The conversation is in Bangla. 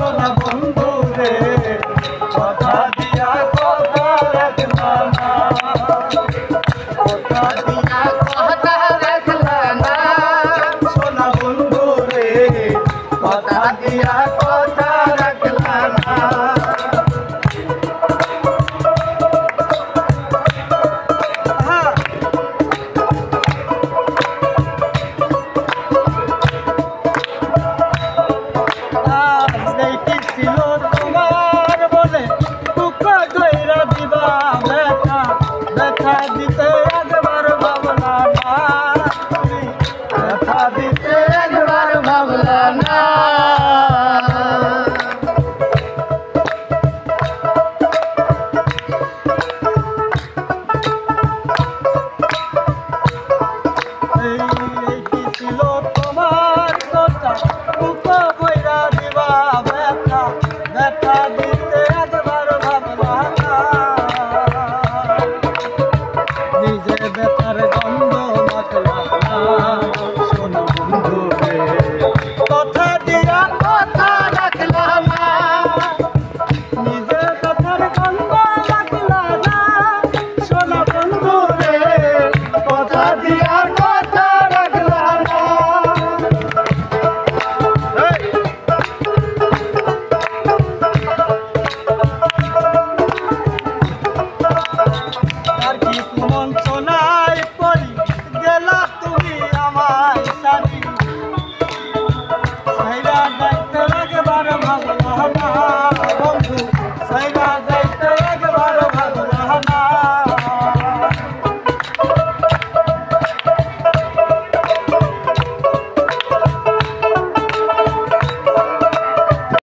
সোনা বন্ধু রে কথা দিয়া কথা রাখলা না কথা দিয়া কথা রাখলা না সোনা বন্ধু রে কথা দিয়া কথা রাখলা না দেখি